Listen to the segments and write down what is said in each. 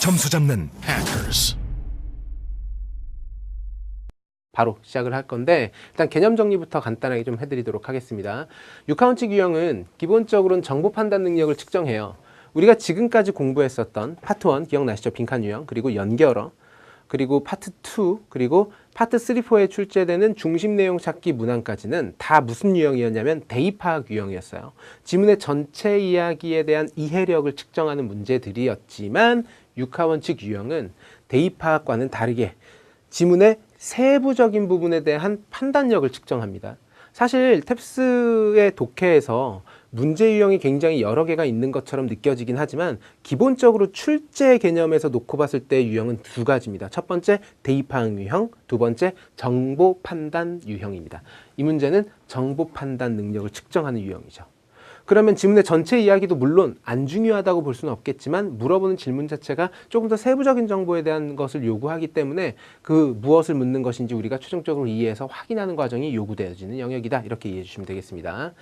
점수 잡는 Hackers. 바로 시작을 할 건데 일단 개념 정리부터 간단하게 좀 해드리도록 하겠습니다. 육하원칙 유형은 기본적으로는 정보 판단 능력을 측정해요. 우리가 지금까지 공부했었던 파트 1 기억나시죠? 빈칸 유형, 그리고 연결어, 그리고 파트 2, 그리고 파트 3, 4에 출제되는 중심 내용 찾기 문항까지는 다 무슨 유형이었냐면 대입 파악 유형이었어요. 지문의 전체 이야기에 대한 이해력을 측정하는 문제들이었지만 육하원칙 유형은 대입 파악과는 다르게 지문의 세부적인 부분에 대한 판단력을 측정합니다. 사실 탭스의 독해에서 문제 유형이 굉장히 여러 개가 있는 것처럼 느껴지긴 하지만 기본적으로 출제 개념에서 놓고 봤을 때 유형은 두 가지입니다. 첫 번째 대입 파악 유형, 두 번째 정보 판단 유형입니다. 이 문제는 정보 판단 능력을 측정하는 유형이죠. 그러면 지문의 전체 이야기도 물론 안 중요하다고 볼 수는 없겠지만 물어보는 질문 자체가 조금 더 세부적인 정보에 대한 것을 요구하기 때문에 그 무엇을 묻는 것인지 우리가 최종적으로 이해해서 확인하는 과정이 요구되어지는 영역이다. 이렇게 이해해 주시면 되겠습니다.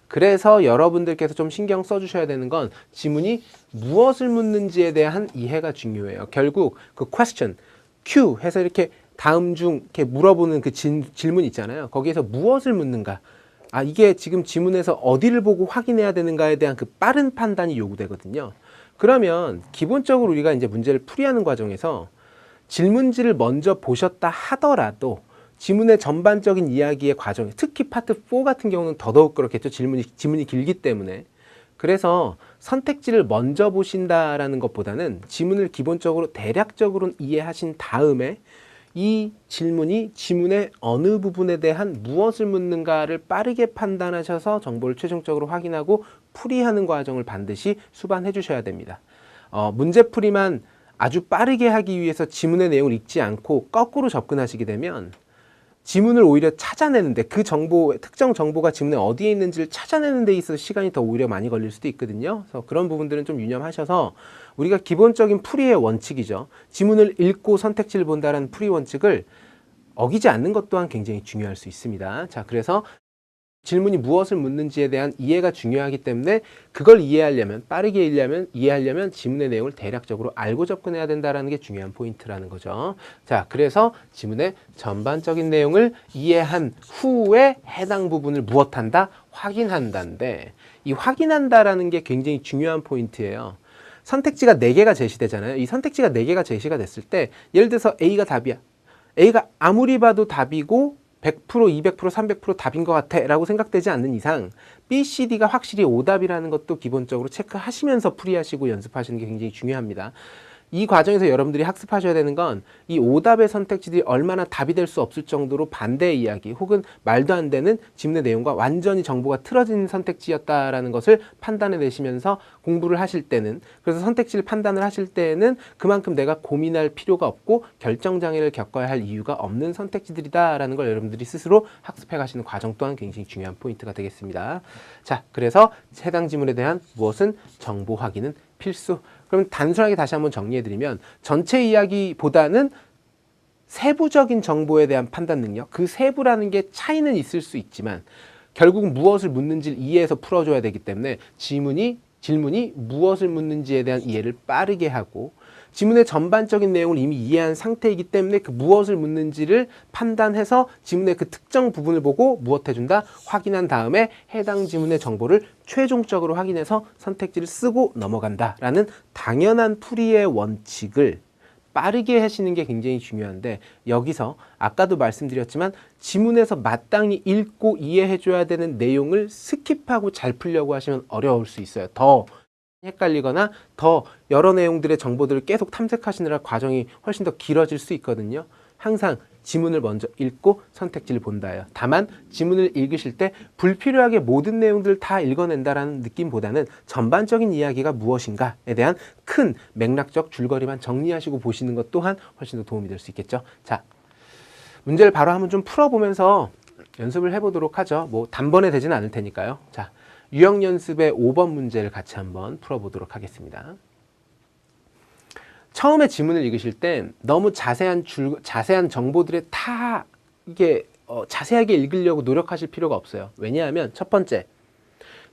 그래서 여러분들께서 좀 신경 써주셔야 되는 건 지문이 무엇을 묻는지에 대한 이해가 중요해요. 결국 그 question, Q 해서 이렇게 다음 중 이렇게 물어보는 그 질문 있잖아요. 거기에서 무엇을 묻는가? 이게 지금 지문에서 어디를 보고 확인해야 되는가에 대한 그 빠른 판단이 요구되거든요. 그러면 기본적으로 우리가 이제 문제를 풀이하는 과정에서 질문지를 먼저 보셨다 하더라도 지문의 전반적인 이야기의 과정, 특히 파트 4 같은 경우는 더더욱 그렇겠죠. 지문이 길기 때문에. 그래서 선택지를 먼저 보신다라는 것보다는 지문을 기본적으로 대략적으로 이해하신 다음에 이 질문이 지문의 어느 부분에 대한 무엇을 묻는가를 빠르게 판단하셔서 정보를 최종적으로 확인하고 풀이하는 과정을 반드시 수반해 주셔야 됩니다. 문제풀이만 아주 빠르게 하기 위해서 지문의 내용을 읽지 않고 거꾸로 접근하시게 되면 지문을 오히려 찾아내는데 그 정보, 특정 정보가 지문에 어디에 있는지를 찾아내는 데 있어서 시간이 더 오히려 많이 걸릴 수도 있거든요. 그래서 그런 부분들은 좀 유념하셔서 우리가 기본적인 풀이의 원칙이죠. 지문을 읽고 선택지를 본다는 풀이 원칙을 어기지 않는 것 또한 굉장히 중요할 수 있습니다. 자, 그래서 질문이 무엇을 묻는지에 대한 이해가 중요하기 때문에 그걸 이해하려면, 빠르게 이해하려면 지문의 내용을 대략적으로 알고 접근해야 된다는 게 중요한 포인트라는 거죠. 자, 그래서 지문의 전반적인 내용을 이해한 후에 해당 부분을 무엇한다? 확인한다인데 이 확인한다라는 게 굉장히 중요한 포인트예요. 선택지가 4개가 제시되잖아요. 이 선택지가 4개가 제시가 됐을 때 예를 들어서 A가 답이야. A가 아무리 봐도 답이고 100%, 200%, 300% 답인 것 같아 라고 생각되지 않는 이상 B, C, D가 확실히 오답이라는 것도 기본적으로 체크하시면서 풀이하시고 연습하시는 게 굉장히 중요합니다. 이 과정에서 여러분들이 학습하셔야 되는 건 이 오답의 선택지들이 얼마나 답이 될 수 없을 정도로 반대의 이야기 혹은 말도 안 되는 지문의 내용과 완전히 정보가 틀어진 선택지였다라는 것을 판단해 내시면서 공부를 하실 때는, 그래서 선택지를 판단을 하실 때에는 그만큼 내가 고민할 필요가 없고 결정장애를 겪어야 할 이유가 없는 선택지들이다라는 걸 여러분들이 스스로 학습해 가시는 과정 또한 굉장히 중요한 포인트가 되겠습니다. 자, 그래서 해당 지문에 대한 무엇은 정보 확인은 필수. 그럼 단순하게 다시 한번 정리해드리면 전체 이야기보다는 세부적인 정보에 대한 판단 능력, 그 세부라는 게 차이는 있을 수 있지만 결국 무엇을 묻는지를 이해해서 풀어줘야 되기 때문에 질문이 무엇을 묻는지에 대한 이해를 빠르게 하고 지문의 전반적인 내용을 이미 이해한 상태이기 때문에 그 무엇을 묻는지를 판단해서 지문의 그 특정 부분을 보고 무엇해준다? 확인한 다음에 해당 지문의 정보를 최종적으로 확인해서 선택지를 쓰고 넘어간다라는 당연한 풀이의 원칙을 빠르게 하시는 게 굉장히 중요한데 여기서 아까도 말씀드렸지만 지문에서 마땅히 읽고 이해해줘야 되는 내용을 스킵하고 잘 풀려고 하시면 어려울 수 있어요. 더 헷갈리거나 더 여러 내용들의 정보들을 계속 탐색하시느라 과정이 훨씬 더 길어질 수 있거든요. 항상 지문을 먼저 읽고 선택지를 본다예요. 다만 지문을 읽으실 때 불필요하게 모든 내용들을 다 읽어낸다라는 느낌보다는 전반적인 이야기가 무엇인가에 대한 큰 맥락적 줄거리만 정리하시고 보시는 것 또한 훨씬 더 도움이 될 수 있겠죠. 자, 문제를 바로 한번 좀 풀어보면서 연습을 해보도록 하죠. 뭐 단번에 되지는 않을 테니까요. 자, 유형 연습의 5번 문제를 같이 한번 풀어보도록 하겠습니다. 처음에 지문을 읽으실 땐 너무 자세한 정보들에 다 이게 자세하게 읽으려고 노력하실 필요가 없어요. 왜냐하면 첫 번째,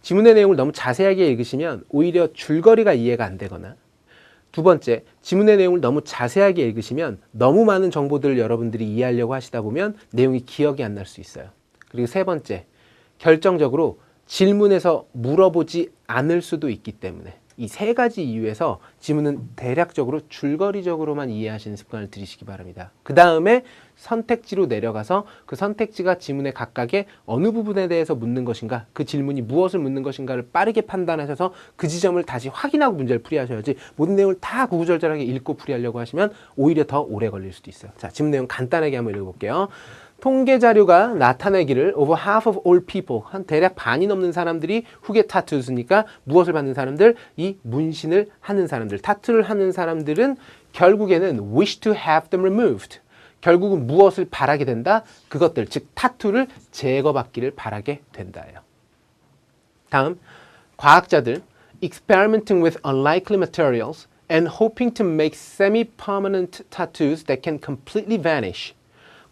지문의 내용을 너무 자세하게 읽으시면 오히려 줄거리가 이해가 안 되거나 두 번째, 지문의 내용을 너무 자세하게 읽으시면 너무 많은 정보들을 여러분들이 이해하려고 하시다 보면 내용이 기억이 안 날 수 있어요. 그리고 세 번째, 결정적으로 질문에서 물어보지 않을 수도 있기 때문에 이 세 가지 이유에서 지문은 대략적으로 줄거리적으로만 이해하시는 습관을 들이시기 바랍니다. 그 다음에 선택지로 내려가서 그 선택지가 지문의 각각의 어느 부분에 대해서 묻는 것인가, 그 질문이 무엇을 묻는 것인가를 빠르게 판단하셔서 그 지점을 다시 확인하고 문제를 풀이하셔야지 모든 내용을 다 구구절절하게 읽고 풀이하려고 하시면 오히려 더 오래 걸릴 수도 있어요. 자, 지문 내용 간단하게 한번 읽어볼게요. 통계 자료가 나타내기를 over half of all people, 한 대략 반이 넘는 사람들이 후계 타투스니까 무엇을 받는 사람들? 이 문신을 하는 사람들, 타투를 하는 사람들은 결국에는 wish to have them removed. 결국은 무엇을 바라게 된다? 그것들, 즉 타투를 제거받기를 바라게 된다예요. 다음, 과학자들 experimenting with unlikely materials and hoping to make semi-permanent tattoos that can completely vanish.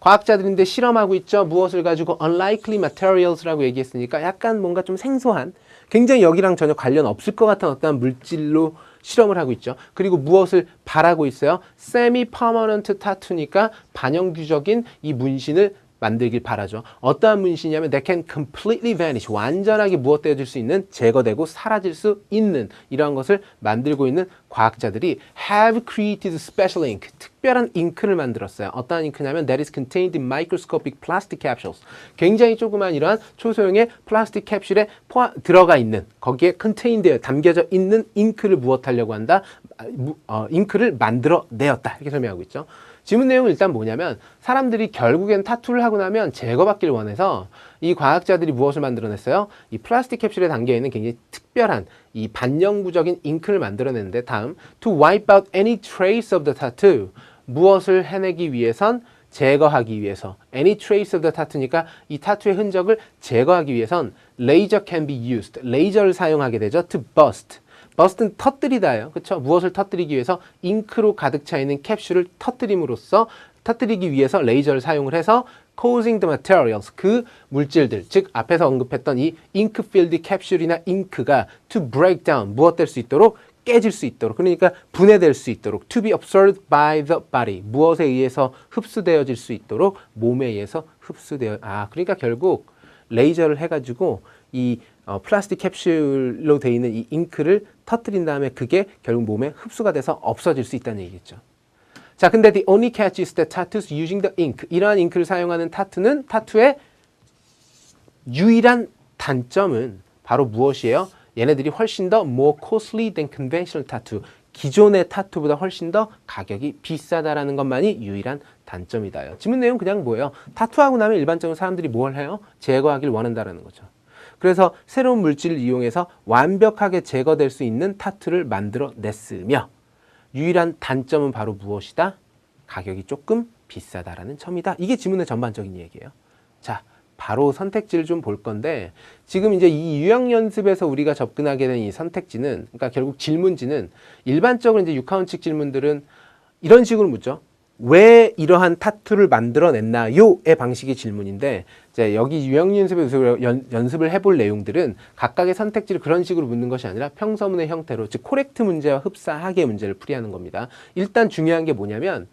과학자들인데 실험하고 있죠. 무엇을 가지고 unlikely materials라고 얘기했으니까 약간 뭔가 좀 생소한, 굉장히 여기랑 전혀 관련 없을 것 같은 어떤 물질로 실험을 하고 있죠. 그리고 무엇을 바라고 있어요? semi-permanent tattoo니까 반영구적인 이 문신을 만들길 바라죠. 어떠한 문신이냐면 that can completely vanish, 완전하게 무엇되어질 수 있는, 제거되고 사라질 수 있는 이러한 것을 만들고 있는 과학자들이 have created special ink, 특별한 잉크를 만들었어요. 어떠한 잉크냐면 that is contained in microscopic plastic capsules, 굉장히 조그만 이러한 초소형의 플라스틱 캡슐에 들어가 있는, 거기에 contained, 담겨져 있는 잉크를 무엇하려고 한다? 잉크를 만들어 내었다, 이렇게 설명하고 있죠. 지문 내용은 일단 뭐냐면 사람들이 결국엔 타투를 하고 나면 제거받기를 원해서 이 과학자들이 무엇을 만들어냈어요? 이 플라스틱 캡슐에 담겨있는 굉장히 특별한 이 반영구적인 잉크를 만들어냈는데, 다음 to wipe out any trace of the tattoo, 무엇을 해내기 위해선, 제거하기 위해서, any trace of the tattoo니까 이 타투의 흔적을 제거하기 위해선 laser can be used, 레이저를 사용하게 되죠. to burst, 버스트는 터뜨리다예요. 그렇죠? 무엇을 터뜨리기 위해서? 잉크로 가득 차 있는 캡슐을 터뜨림으로써, 터뜨리기 위해서 레이저를 사용을 해서 causing the materials, 그 물질들, 즉 앞에서 언급했던 이 잉크 필드 캡슐이나 잉크가 to break down, 무엇 될 수 있도록? 깨질 수 있도록, 그러니까 분해될 수 있도록, to be absorbed by the body, 무엇에 의해서 흡수되어질 수 있도록, 몸에 의해서 흡수되어, 그러니까 결국 레이저를 해가지고 이 플라스틱 캡슐로 되어 있는 이 잉크를 터뜨린 다음에 그게 결국 몸에 흡수가 돼서 없어질 수 있다는 얘기겠죠. 자, 근데 the only catch is that tattoos using the ink, 이러한 잉크를 사용하는 타투는, 타투의 유일한 단점은 바로 무엇이에요? 얘네들이 훨씬 더 more costly than conventional tattoo, 기존의 타투보다 훨씬 더 가격이 비싸다라는 것만이 유일한 단점이다요. 지문 내용 그냥 뭐예요? 타투하고 나면 일반적으로 사람들이 뭘 해요? 제거하길 원한다라는 거죠. 그래서 새로운 물질을 이용해서 완벽하게 제거될 수 있는 타투를 만들어냈으며, 유일한 단점은 바로 무엇이다? 가격이 조금 비싸다라는 점이다. 이게 지문의 전반적인 얘기예요. 자, 바로 선택지를 좀 볼 건데, 지금 이제 이 유형 연습에서 우리가 접근하게 된 이 선택지는, 그러니까 결국 질문지는 일반적으로 이제 6카운트식 질문들은 이런 식으로 묻죠. 왜 이러한 타투를 만들어냈나요?의 방식의 질문인데, 이제 여기 유형 연습에서 연습을 해볼 내용들은 각각의 선택지를 그런 식으로 묻는 것이 아니라 평서문의 형태로, 즉 코렉트 문제와 흡사하게 문제를 풀이하는 겁니다. 일단 중요한 게 뭐냐면,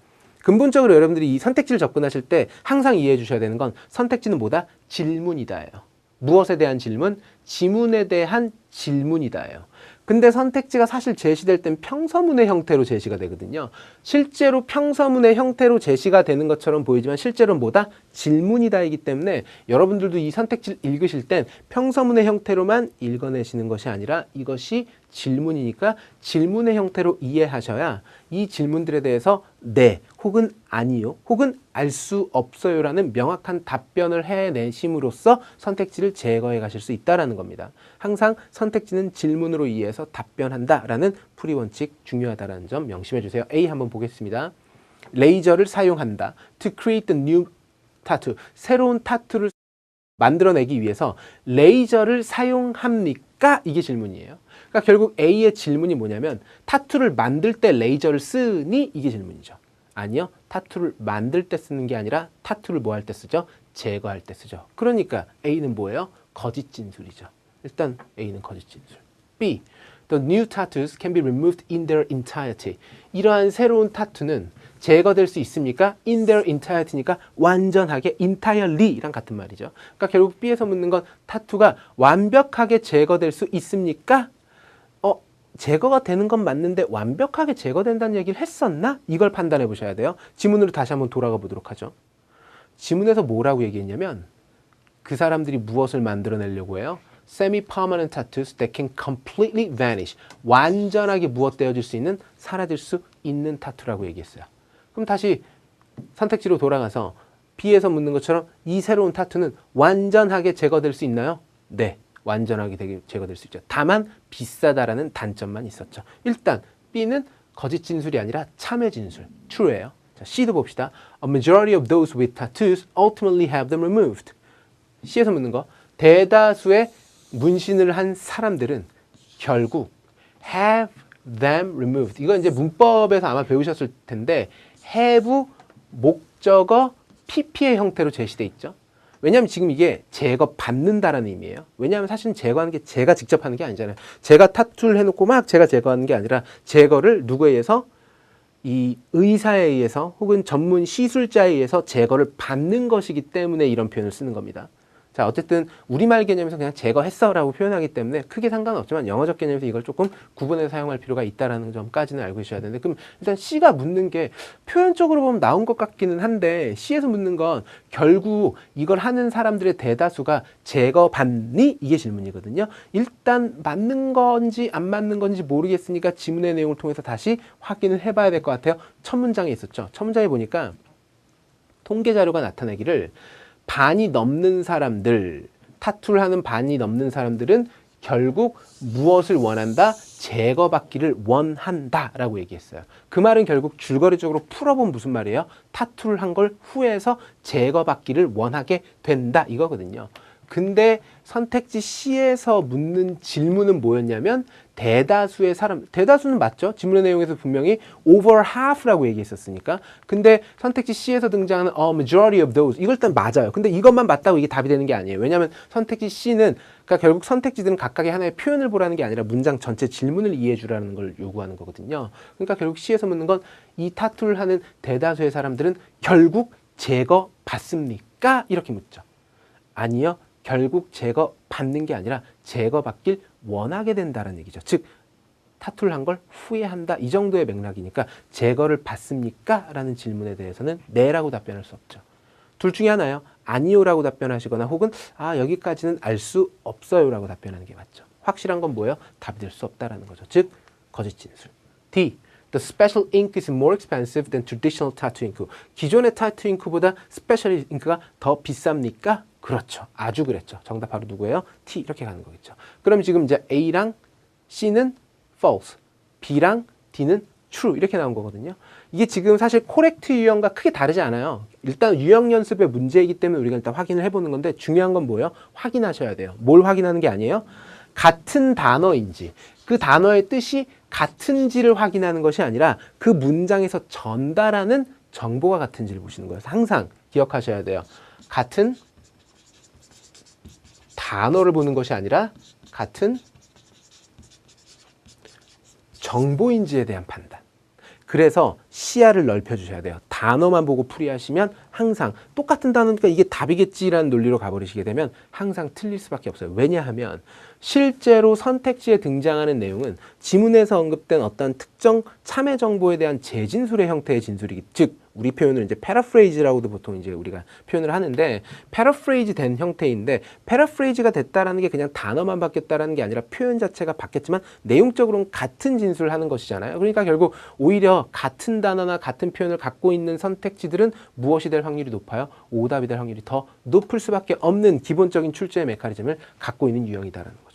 근본적으로 여러분들이 이 선택지를 접근하실 때 항상 이해해 주셔야 되는 건, 선택지는 뭐다? 질문이다예요. 무엇에 대한 질문? 지문에 대한 질문이다예요. 근데 선택지가 사실 제시될 땐 평서문의 형태로 제시가 되거든요. 실제로 평서문의 형태로 제시가 되는 것처럼 보이지만 실제로는 뭐다? 질문이다이기 때문에 여러분들도 이 선택지를 읽으실 땐 평서문의 형태로만 읽어내시는 것이 아니라 이것이 질문이니까 질문의 형태로 이해하셔야 이 질문들에 대해서 네, 혹은 아니요, 혹은 알 수 없어요라는 명확한 답변을 해내심으로써 선택지를 제거해 가실 수 있다는 겁니다. 항상 선택지는 질문으로 이해해서 답변한다라는 풀이 원칙 중요하다는 점 명심해 주세요. A 한번 보겠습니다. 레이저를 사용한다. To create a new tattoo. 새로운 타투를 만들어내기 위해서 레이저를 사용합니까? 이게 질문이에요. 그러니까 결국 A의 질문이 뭐냐면, 타투를 만들 때 레이저를 쓰니? 이게 질문이죠. 아니요. 타투를 만들 때 쓰는 게 아니라 타투를 뭐 할 때 쓰죠? 제거할 때 쓰죠. 그러니까 A는 뭐예요? 거짓 진술이죠. 일단 A는 거짓 진술. B. The new tattoos can be removed in their entirety. 이러한 새로운 타투는 제거될 수 있습니까? In their entirety니까 완전하게 entirely랑 같은 말이죠. 그러니까 결국 B에서 묻는 건 타투가 완벽하게 제거될 수 있습니까? 제거가 되는 건 맞는데 완벽하게 제거된다는 얘기를 했었나? 이걸 판단해 보셔야 돼요. 지문으로 다시 한번 돌아가 보도록 하죠. 지문에서 뭐라고 얘기했냐면 그 사람들이 무엇을 만들어내려고 해요? Semi-permanent tattoos that can completely vanish. 완전하게 무엇되어질 수 있는, 사라질 수 있는 타투라고 얘기했어요. 그럼 다시 선택지로 돌아가서 B에서 묻는 것처럼 이 새로운 타투는 완전하게 제거될 수 있나요? 네. 완전하게 제거될 수 있죠. 다만 비싸다라는 단점만 있었죠. 일단 B는 거짓 진술이 아니라 참회 진술, true예요. 자, C도 봅시다. A majority of those with tattoos ultimately have them removed. C에서 묻는 거, 대다수의 문신을 한 사람들은 결국 have them removed. 이건 이제 문법에서 아마 배우셨을 텐데 have 목적어 PP의 형태로 제시돼 있죠. 왜냐하면 지금 이게 제거 받는다라는 의미예요. 왜냐하면 사실은 제거하는 게 제가 직접 하는 게 아니잖아요. 제가 타투를 해놓고 막 제가 제거하는 게 아니라 제거를 누구에 의해서? 이 의사에 의해서 혹은 전문 시술자에 의해서 제거를 받는 것이기 때문에 이런 표현을 쓰는 겁니다. 자, 어쨌든 우리말 개념에서 그냥 제거했어 라고 표현하기 때문에 크게 상관없지만 영어적 개념에서 이걸 조금 구분해서 사용할 필요가 있다는 점까지는 알고 계셔야 되는데, 그럼 일단 C가 묻는 게 표현적으로 보면 나온 것 같기는 한데 C에서 묻는 건 결국 이걸 하는 사람들의 대다수가 제거받니? 이게 질문이거든요. 일단 맞는 건지 안 맞는 건지 모르겠으니까 지문의 내용을 통해서 다시 확인을 해봐야 될 것 같아요. 첫 문장에 있었죠. 첫 문장에 보니까 통계 자료가 나타내기를 반이 넘는 사람들, 타투를 하는 반이 넘는 사람들은 결국 무엇을 원한다? 제거받기를 원한다 라고 얘기했어요. 그 말은 결국 줄거리적으로 풀어보면 무슨 말이에요? 타투를 한 걸 후회해서 제거받기를 원하게 된다 이거거든요. 근데 선택지 C에서 묻는 질문은 뭐였냐면 대다수의 사람, 대다수는 맞죠? 지문의 내용에서 분명히 over half라고 얘기했었으니까. 근데 선택지 C에서 등장하는 a majority of those, 이걸 일단 맞아요. 근데 이것만 맞다고 이게 답이 되는 게 아니에요. 왜냐하면 선택지 C는, 그러니까 결국 선택지들은 각각의 하나의 표현을 보라는 게 아니라 문장 전체 질문을 이해해 주라는 걸 요구하는 거거든요. 그러니까 결국 C에서 묻는 건 이 타투를 하는 대다수의 사람들은 결국 제거받습니까? 이렇게 묻죠. 아니요. 결국 제거받는 게 아니라 제거받길 원하게 된다는 얘기죠. 즉 타투를 한 걸 후회한다 이 정도의 맥락이니까 제거를 받습니까? 라는 질문에 대해서는 네라고 답변할 수 없죠. 둘 중에 하나요. 아니요라고 답변하시거나 혹은 여기까지는 알 수 없어요라고 답변하는 게 맞죠. 확실한 건 뭐예요? 답이 될 수 없다라는 거죠. 즉 거짓 진술. D. The special ink is more expensive than traditional tattoo ink. 기존의 타투 잉크보다 스페셜 잉크가 더 비쌉니까? 그렇죠. 아주 그랬죠. 정답 바로 누구예요? T. 이렇게 가는 거겠죠. 그럼 지금 이제 A랑 C는 false, B랑 D는 true 이렇게 나온 거거든요. 이게 지금 사실 코렉트 유형과 크게 다르지 않아요. 일단 유형 연습의 문제이기 때문에 우리가 일단 확인을 해보는 건데 중요한 건 뭐예요? 확인하셔야 돼요. 뭘 확인하는 게 아니에요? 같은 단어인지 그 단어의 뜻이 같은지를 확인하는 것이 아니라 그 문장에서 전달하는 정보가 같은지를 보시는 거예요. 항상 기억하셔야 돼요. 같은 단어를 보는 것이 아니라 같은 정보인지에 대한 판단. 그래서 시야를 넓혀주셔야 돼요. 단어만 보고 풀이하시면 항상 똑같은 단어니까 이게 답이겠지라는 논리로 가버리시게 되면 항상 틀릴 수밖에 없어요. 왜냐하면 실제로 선택지에 등장하는 내용은 지문에서 언급된 어떤 특정 참여 정보에 대한 재진술의 형태의 진술이기, 즉 우리 표현을 이제 패러프레이즈라고도 보통 이제 우리가 표현을 하는데 패러프레이즈 된 형태인데 패러프레이즈가 됐다라는 게 그냥 단어만 바뀌었다라는 게 아니라 표현 자체가 바뀌었지만 내용적으로는 같은 진술을 하는 것이잖아요. 그러니까 결국 오히려 같은 단어나 같은 표현을 갖고 있는 선택지들은 무엇이 될 확률이 높아요? 오답이 될 확률이 더 높을 수밖에 없는 기본적인 출제 메커니즘을 갖고 있는 유형이다라는 거죠.